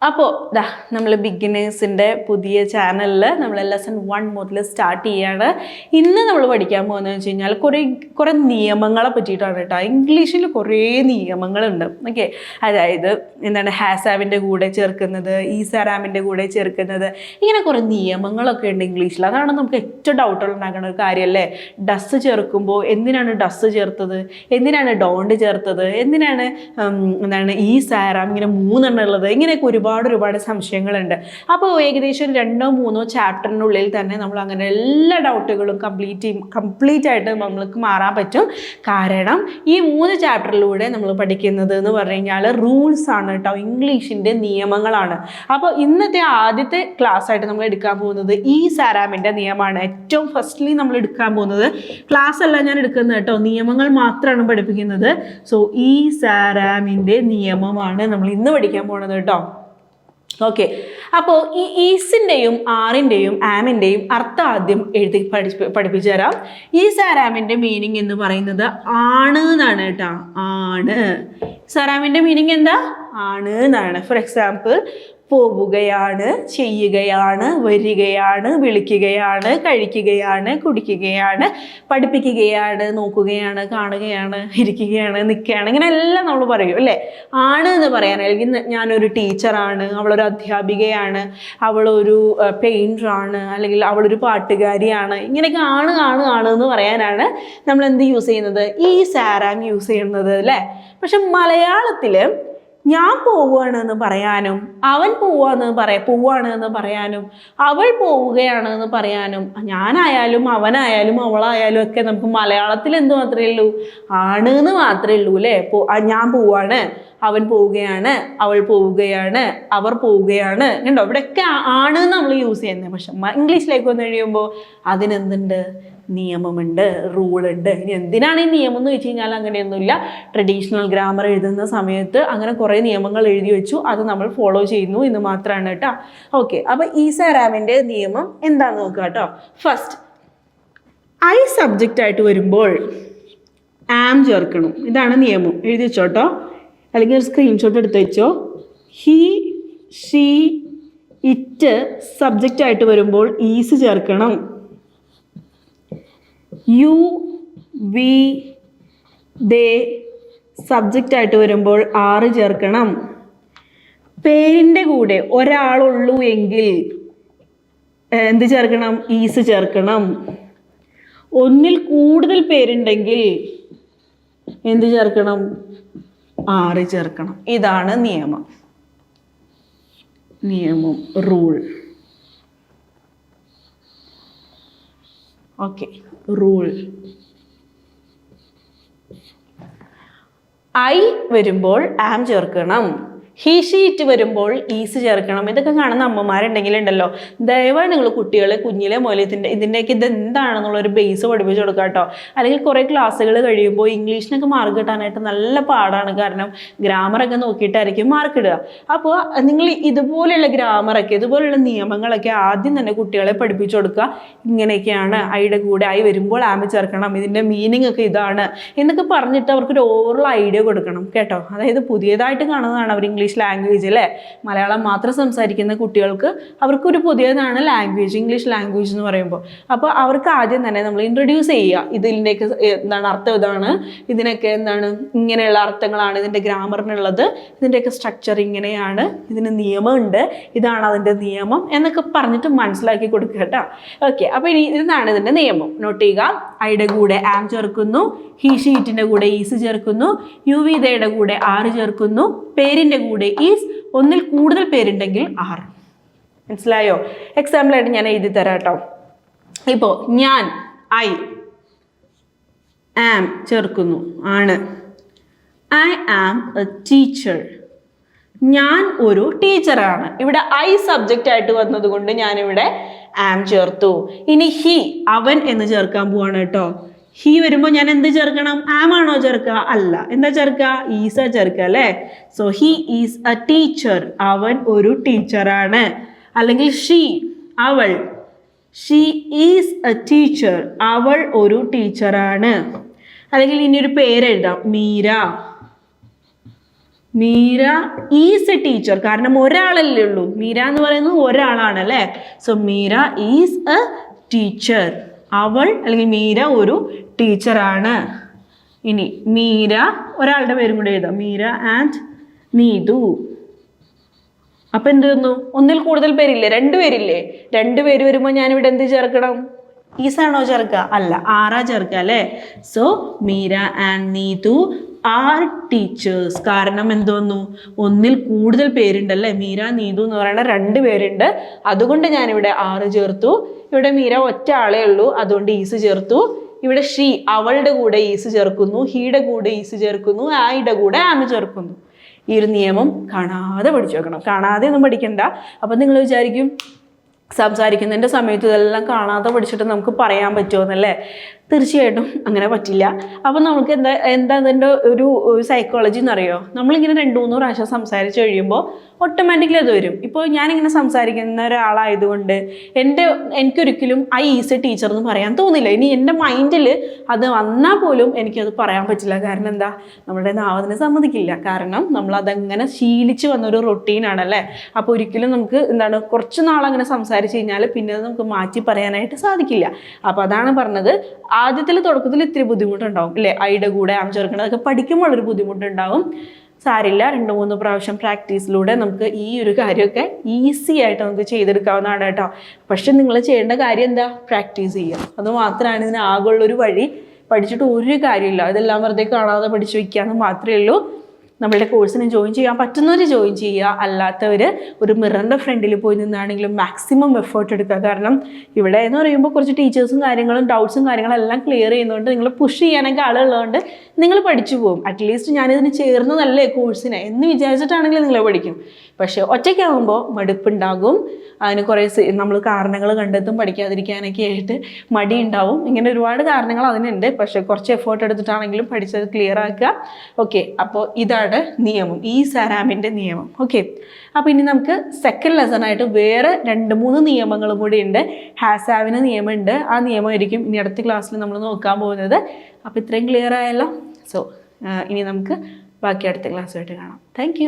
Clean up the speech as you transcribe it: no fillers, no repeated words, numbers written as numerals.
അപ്പോൾ ദാ നമ്മൾ ബിഗിനേഴ്സിൻ്റെ പുതിയ ചാനലിൽ നമ്മൾ ലെസൺ 1 മുതൽ സ്റ്റാർട്ട് ചെയ്യാണ്. ഇന്ന് നമ്മൾ പഠിക്കാൻ പോകുന്നതെന്ന് വെച്ച് കഴിഞ്ഞാൽ കുറേ നിയമങ്ങളെ പറ്റിയിട്ടാണ് കേട്ടോ. ഇംഗ്ലീഷിൽ കുറേ നിയമങ്ങളുണ്ട്. ഓക്കെ, അതായത് എന്താണ് ഹാസാവിൻ്റെ കൂടെ ചേർക്കുന്നത്, ഈസാരാമിൻ്റെ കൂടെ ചേർക്കുന്നത്, ഇങ്ങനെ കുറേ നിയമങ്ങളൊക്കെ ഉണ്ട് ഇംഗ്ലീഷിൽ. അതാണ് നമുക്ക് ഏറ്റവും ഡൗട്ടുണ്ടാക്കുന്ന ഒരു കാര്യമല്ലേ. ഡസ് ചേർക്കുമ്പോൾ എന്തിനാണ് ഡസ് ചേർത്തത്, എന്തിനാണ് ഡോണ്ട് ചേർത്തത്, എന്തിനാണ് എന്താണ് ഈസാരാം, ഇങ്ങനെ 3 എണ്ണം ഉള്ളത്, ഇങ്ങനെയൊക്കെ ഒരുപാട് സംശയങ്ങളുണ്ട്. അപ്പോൾ ഏകദേശം 2-3 ചാപ്റ്ററിനുള്ളിൽ തന്നെ നമ്മൾ അങ്ങനെ എല്ലാ ഡൗട്ടുകളും കംപ്ലീറ്റ് ആയിട്ട് നമ്മൾക്ക് മാറാൻ പറ്റും. കാരണം ഈ 3 ചാപ്റ്ററിലൂടെ നമ്മൾ പഠിക്കുന്നത് എന്ന് പറഞ്ഞു കഴിഞ്ഞാൽ റൂൾസ് ആണ് കേട്ടോ, ഇംഗ്ലീഷിൻ്റെ നിയമങ്ങളാണ്. അപ്പോൾ ഇന്നത്തെ ആദ്യത്തെ ക്ലാസ് ആയിട്ട് നമ്മൾ എടുക്കാൻ പോകുന്നത് ഈസാരാമിൻ്റെ നിയമമാണ്. ഏറ്റവും ഫസ്റ്റ്ലി നമ്മൾ എടുക്കാൻ പോകുന്നത്, ക്ലാസ് അല്ല ഞാൻ എടുക്കുന്നത് കേട്ടോ, നിയമങ്ങൾ മാത്രമാണ് പഠിപ്പിക്കുന്നത്. സോ ഈസാരാമിൻ്റെ നിയമമാണ് നമ്മൾ ഇന്ന് പഠിക്കാൻ പോകുന്നത് കേട്ടോ. ഓക്കെ, അപ്പോൾ ഈ ഈസിൻ്റെയും ആറിൻ്റെയും ആമിൻ്റെയും അർത്ഥം ആദ്യം എഴുതി പഠിപ്പിച്ചു തരാം. ഈസാരാമിൻ്റെ മീനിങ് എന്ന് പറയുന്നത് ആണ് എന്നാണ് കേട്ടോ. ആണ്. സാരാമിൻ്റെ മീനിങ് എന്താ? ആണ് എന്നാണ്. ഫോർ എക്സാമ്പിൾ, പോവുകയാണ്, ചെയ്യുകയാണ്, വരികയാണ്, വിളിക്കുകയാണ്, കഴിക്കുകയാണ്, കുടിക്കുകയാണ്, പഠിപ്പിക്കുകയാണ്, നോക്കുകയാണ്, കാണുകയാണ്, ഇരിക്കുകയാണ്, നിൽക്കുകയാണ്, ഇങ്ങനെ എല്ലാം നമ്മൾ പറയും അല്ലേ. ആണ് എന്ന് പറയാൻ, അല്ലെങ്കിൽ ഞാനൊരു ടീച്ചറാണ്, അവളൊരു അധ്യാപികയാണ്, അവളൊരു പെയിൻറ്ററാണ്, അല്ലെങ്കിൽ അവളൊരു പാട്ടുകാരിയാണ്, ഇങ്ങനെയൊക്കെ ആണ് എന്ന് പറയാനാണ് നമ്മൾ എന്ത് യൂസ് ചെയ്യുന്നത്? ഈ സാരാം യൂസ് ചെയ്യുന്നത് അല്ലേ. പക്ഷെ മലയാളത്തിൽ ഞാൻ പോവുകയാണ് എന്ന് പറയാനും, അവൻ പോവാണ് എന്ന് പറയാനും, അവൾ പോവുകയാണ് എന്ന് പറയാനും, ഞാനായാലും അവനായാലും അവളായാലും ഒക്കെ നമുക്ക് മലയാളത്തിൽ എന്ത് മാത്രമേ ഉള്ളൂ? ആണ് എന്ന് മാത്രമേ ഉള്ളൂ അല്ലേ. ഞാൻ പോവാണ്, അവൻ പോവുകയാണ്, അവൾ പോവുകയാണ്, അവർ പോവുകയാണ്, കണ്ടോ ഇവിടെയൊക്കെ ആണ് നമ്മൾ യൂസ് ചെയ്യുന്നത്. പക്ഷെ ഇംഗ്ലീഷിലേക്ക് വന്നു കഴിയുമ്പോൾ അതിനെന്തുണ്ട്? നിയമമുണ്ട്, റൂളുണ്ട്. ഇനി എന്തിനാണ് ഈ നിയമം എന്ന് വെച്ച് കഴിഞ്ഞാൽ അങ്ങനെയൊന്നുമില്ല. ട്രഡീഷണൽ ഗ്രാമർ എഴുതുന്ന സമയത്ത് അങ്ങനെ കുറേ നിയമങ്ങൾ എഴുതി വെച്ചു, അത് നമ്മൾ ഫോളോ ചെയ്യുന്നു എന്ന് മാത്രമാണ് കേട്ടോ. ഓക്കെ, അപ്പോൾ ഈസാരാമിൻ്റെ നിയമം എന്താണെന്ന് നോക്കുക കേട്ടോ. ഫസ്റ്റ്, ഐ സബ്ജക്റ്റ് ആയിട്ട് വരുമ്പോൾ ആം ചേർക്കണം. ഇതാണ് നിയമം. എഴുതി വെച്ചോട്ടോ, അല്ലെങ്കിൽ ഒരു സ്ക്രീൻഷോട്ട് എടുത്ത് വെച്ചോ. ഹി, ഷീ, ഇറ്റ് സബ്ജക്റ്റ് ആയിട്ട് വരുമ്പോൾ ഈസ് ചേർക്കണം. യു, വി, ദേ സബ്ജക്റ്റ് ആയിട്ട് വരുമ്പോൾ ആറ് ചേർക്കണം. പേരിൻ്റെ കൂടെ ഒരാളുള്ളൂ എങ്കിൽ എന്ത് ചേർക്കണം? ഈസ് ചേർക്കണം. ഒന്നിൽ കൂടുതൽ പേരുണ്ടെങ്കിൽ എന്ത് ചേർക്കണം? ആറ് ചേർക്കണം. ഇതാണ് നിയമം. റൂൾ. Okay, rule. ഐ വരുമ്പോൾ ആം ചേർക്കണം. ഹി, ഷീ, ഇറ്റ് വരുമ്പോൾ ഈസ് ചേർക്കണം. ഇതൊക്കെ കാണുന്ന അമ്മമാരുണ്ടെങ്കിലുണ്ടല്ലോ, ദയവായി നിങ്ങൾ കുട്ടികളെ കുഞ്ഞിലെ മുതൽ ഇതിൻ്റെയൊക്കെ ഇതെന്താണെന്നുള്ളൊരു ബേസ് പഠിപ്പിച്ച് കൊടുക്കുക കേട്ടോ. അല്ലെങ്കിൽ കുറേ ക്ലാസ്സുകൾ കഴിയുമ്പോൾ ഇംഗ്ലീഷിനൊക്കെ മാർക്ക് കിട്ടാനായിട്ട് നല്ല പാടാണ്. കാരണം ഗ്രാമറൊക്കെ നോക്കിയിട്ടായിരിക്കും മാർക്ക് ഇടുക. അപ്പോൾ നിങ്ങൾ ഇതുപോലെയുള്ള ഗ്രാമറൊക്കെ, ഇതുപോലെയുള്ള നിയമങ്ങളൊക്കെ ആദ്യം തന്നെ കുട്ടികളെ പഠിപ്പിച്ചു കൊടുക്കുക. ഇങ്ങനെയൊക്കെയാണ്, ഐയുടെ കൂടെ ഐ വരുമ്പോൾ ആം ചേർക്കണം, ഇതിൻ്റെ മീനിങ് ഒക്കെ ഇതാണ് എന്നൊക്കെ പറഞ്ഞിട്ട് അവർക്കൊരു ഓവറോൾ ഐഡിയ കൊടുക്കണം കേട്ടോ. അതായത് പുതിയതായിട്ട് കാണുന്നതാണ് അവർ ഇംഗ്ലീഷ് ലാംഗ്വേജ് അല്ലേ. മലയാളം മാത്രം സംസാരിക്കുന്ന കുട്ടികൾക്ക് അവർക്കൊരു പുതിയതാണ് ലാംഗ്വേജ്, ഇംഗ്ലീഷ് ലാംഗ്വേജ് എന്ന് പറയുമ്പോൾ. അപ്പോൾ അവർക്ക് ആദ്യം തന്നെ നമ്മൾ ഇൻട്രൊഡ്യൂസ് ചെയ്യുക. ഇതിൻ്റെയൊക്കെ എന്താണ് അർത്ഥം, ഇതാണ്, ഇതിനൊക്കെ എന്താണ് ഇങ്ങനെയുള്ള അർത്ഥങ്ങളാണ് ഇതിൻ്റെ ഗ്രാമറിനുള്ളത്, ഇതിൻ്റെയൊക്കെ സ്ട്രക്ചർ ഇങ്ങനെയാണ്, ഇതിന് നിയമമുണ്ട്, ഇതാണ് അതിൻ്റെ നിയമം എന്നൊക്കെ പറഞ്ഞിട്ട് മനസ്സിലാക്കി കൊടുക്കുക കേട്ടോ. ഓക്കെ, അപ്പോൾ ഇനി ഇതാണ് ഇതിൻ്റെ നിയമം. നോട്ട് ചെയ്യുക. ഐയുടെ കൂടെ ആം ചേർക്കുന്നു, ഹി, ഷീറ്റിൻ്റെ കൂടെ ഈസ് ചേർക്കുന്നു, യു, വി, ദയുടെ കൂടെ ആറ് ചേർക്കുന്നു, പേരിൻ്റെ കൂടെ ഈസ്, ഒന്നിൽ കൂടുതൽ പേരുണ്ടെങ്കിൽ ആറ്. മനസ്സിലായോ? എക്സാമ്പിളായിട്ട് ഞാൻ എഴുതി തരാം കേട്ടോ. ഇപ്പോൾ ഞാൻ, ഐ, ആം ചേർക്കുന്നു, ആണ്. I am a teacher. ഞാൻ ഒരു ടീച്ചറാണ്. ഇവിടെ ഐ സബ്ജക്റ്റ് ആയിട്ട് വന്നതുകൊണ്ട് ഞാനിവിടെ ആം ചേർത്തു. ഇനി ഹി, അവൻ എന്ന് ചേർക്കാൻ പോവാണ് കേട്ടോ. ഹി വരുമ്പോൾ ഞാൻ എന്ത് ചേർക്കണം? ആം ആണോ ചേർക്കുക? അല്ല. എന്താ ചേർക്കുക? ഈസ ചേർക്കുക അല്ലേ. So he is a teacher. അവൻ ഒരു ടീച്ചറാണ്. അല്ലെങ്കിൽ ഷീ, അവൾ. She is a teacher. അവൾ ഒരു ടീച്ചറാണ്. അല്ലെങ്കിൽ ഇനി ഒരു പേരെഴുതാം, Meera. Meera is a teacher. കാരണം ഒരാളല്ലേ ഉള്ളൂ, മീര എന്ന് പറയുന്നത് ഒരാളാണ് അല്ലേ. So Meera is a teacher. അവൾ അല്ലെങ്കിൽ മീര ഒരു ടീച്ചറാണ്. ഇനി മീര, ഒരാളുടെ പേരും കൂടെ എഴുതാം, മീര ആൻഡ് നീതു. അപ്പൊ എന്ത് തന്നു? ഒന്നിൽ കൂടുതൽ പേരില്ലേ, 2 പേരില്ലേ. 2 പേര് വരുമ്പോൾ ഞാനിവിടെ എന്ത് ചേർക്കണം? ഈസാണോ ചേർക്കുക? അല്ല, ആറാ ചേർക്കുക അല്ലേ. So Meera and Neethu R teachers. കാരണം എന്തോന്നു? ഒന്നിൽ കൂടുതൽ പേരുണ്ടല്ലേ. മീര നീതു എന്ന് പറയുന്ന 2 പേരുണ്ട്, അതുകൊണ്ട് ഞാനിവിടെ 6 ചേർത്തു. ഇവിടെ മീര ഒറ്റ ആളേ ഉള്ളൂ, അതുകൊണ്ട് ഈസ് ചേർത്തു. ഇവിടെ ഷീ, അവളുടെ കൂടെ ഈസ് ചേർക്കുന്നു, ഹീയുടെ കൂടെ ഈസ് ചേർക്കുന്നു, ആയുടെ കൂടെ ആമ ചേർക്കുന്നു. ഈ ഒരു നിയമം കാണാതെ പഠിച്ചു വെക്കണം. കാണാതെ ഒന്നും പഠിക്കണ്ട. അപ്പം നിങ്ങൾ വിചാരിക്കും സംസാരിക്കുന്നതിൻ്റെ സമയത്ത് ഇതെല്ലാം കാണാതെ പഠിച്ചിട്ട് നമുക്ക് പറയാൻ പറ്റുമെന്നല്ലേ. തീർച്ചയായിട്ടും അങ്ങനെ പറ്റില്ല. അപ്പം നമുക്ക് എന്താ അതിൻ്റെ ഒരു സൈക്കോളജി എന്നറിയോ? നമ്മളിങ്ങനെ 2-3 പ്രാവശ്യം സംസാരിച്ച് കഴിയുമ്പോൾ ഓട്ടോമാറ്റിക്കലി അത് വരും. ഇപ്പോൾ ഞാനിങ്ങനെ സംസാരിക്കുന്ന ഒരാളായതുകൊണ്ട് എനിക്കൊരിക്കലും ഐ ഈസ് എ ടീച്ചർ എന്ന് പറയാൻ തോന്നില്ല. ഇനി എൻ്റെ മൈൻഡിൽ അത് വന്നാൽ പോലും എനിക്കത് പറയാൻ പറ്റില്ല. കാരണം എന്താ? നമ്മുടെ നാവതിനെ സമ്മതിക്കില്ല. കാരണം നമ്മളതങ്ങനെ ശീലിച്ച് വന്നൊരു റൊട്ടീനാണല്ലേ. അപ്പോൾ ഒരിക്കലും നമുക്ക് കുറച്ച് നാളങ്ങനെ സംസാരിച്ച് കഴിഞ്ഞാൽ പിന്നെ അത് നമുക്ക് മാറ്റി പറയാനായിട്ട് സാധിക്കില്ല. അപ്പോൾ അതാണ് പറഞ്ഞത്, തുടക്കത്തിൽ ഇത്തിരി ബുദ്ധിമുട്ടുണ്ടാവും അല്ലേ. ഐയുടെ കൂടെ ആം ചേർക്കണം, അതൊക്കെ പഠിക്കുമ്പോൾ ഒരു ബുദ്ധിമുട്ടുണ്ടാവും. സാരില്ല, 2-3 പ്രാവശ്യം പ്രാക്ടീസിലൂടെ നമുക്ക് ഈ ഒരു കാര്യമൊക്കെ ഈസി ആയിട്ട് നമുക്ക് ചെയ്തെടുക്കാവുന്നതാണ് കേട്ടോ. പക്ഷെ നിങ്ങൾ ചെയ്യേണ്ട കാര്യം എന്താ? പ്രാക്ടീസ് ചെയ്യുക. അത് മാത്രമാണ് ഇതിന് ആകെയുള്ളൊരു വഴി. പഠിച്ചിട്ട് ഒരു കാര്യമില്ല, ഇതെല്ലാം വെറുതെ കാണാതെ പഠിച്ചു വയ്ക്കാമെന്ന് മാത്രമേ ഉള്ളൂ. നമ്മളുടെ കോഴ്സിന് ജോയിൻ ചെയ്യാൻ പറ്റുന്നവർ ജോയിൻ ചെയ്യുക, അല്ലാത്തവർ ഒരു മിററിൻ്റെ ഫ്രണ്ടിൽ പോയി നിന്നാണെങ്കിലും മാക്സിമം എഫേർട്ട് എടുക്കുക. കാരണം ഇവിടെ എന്ന് പറയുമ്പോൾ കുറച്ച് ടീച്ചേഴ്സും കാര്യങ്ങളും ഡൗട്ട്സും കാര്യങ്ങളും എല്ലാം ക്ലിയർ ചെയ്യുന്നതുകൊണ്ട് നിങ്ങൾ പുഷ് ചെയ്യാനൊക്കെ ആളുള്ളതുകൊണ്ട് നിങ്ങൾ പഠിച്ചു പോകും. അറ്റ്ലീസ്റ്റ് ഞാനിതിന് ചേർന്നതല്ലേ കോഴ്സിനെ എന്ന് വിചാരിച്ചിട്ടാണെങ്കിൽ നിങ്ങൾ പഠിക്കും. പക്ഷേ ഒറ്റയ്ക്കാകുമ്പോൾ മടുപ്പുണ്ടാകും. അതിന് കുറേ നമ്മൾ കാരണങ്ങൾ കണ്ടെത്തും, പഠിക്കാതിരിക്കാനൊക്കെ ആയിട്ട് മടി ഉണ്ടാവും. ഇങ്ങനെ ഒരുപാട് കാരണങ്ങൾ അതിനുണ്ട്. പക്ഷേ കുറച്ച് എഫേർട്ട് എടുത്തിട്ടാണെങ്കിലും പഠിച്ചത് ക്ലിയർ ആക്കുക. ഓക്കെ, അപ്പോൾ ഇതാണ് നിയമം, ഈ സാരാമിൻ്റെ നിയമം. ഓക്കെ, അപ്പോൾ ഇനി നമുക്ക് സെക്കൻഡ് ലെസണായിട്ട് വേറെ 2-3 നിയമങ്ങളും കൂടി ഉണ്ട്. ഹാസ് ഹാവിന് നിയമമുണ്ട്. ആ നിയമമായിരിക്കും ഇനി അടുത്ത ക്ലാസ്സിൽ നമ്മൾ നോക്കാൻ പോകുന്നത്. അപ്പോൾ ഇത്രയും ക്ലിയർ ആയല്ലോ. സോ ഇനി നമുക്ക് ബാക്കി അടുത്ത ക്ലാസ്സുമായിട്ട് കാണാം. താങ്ക്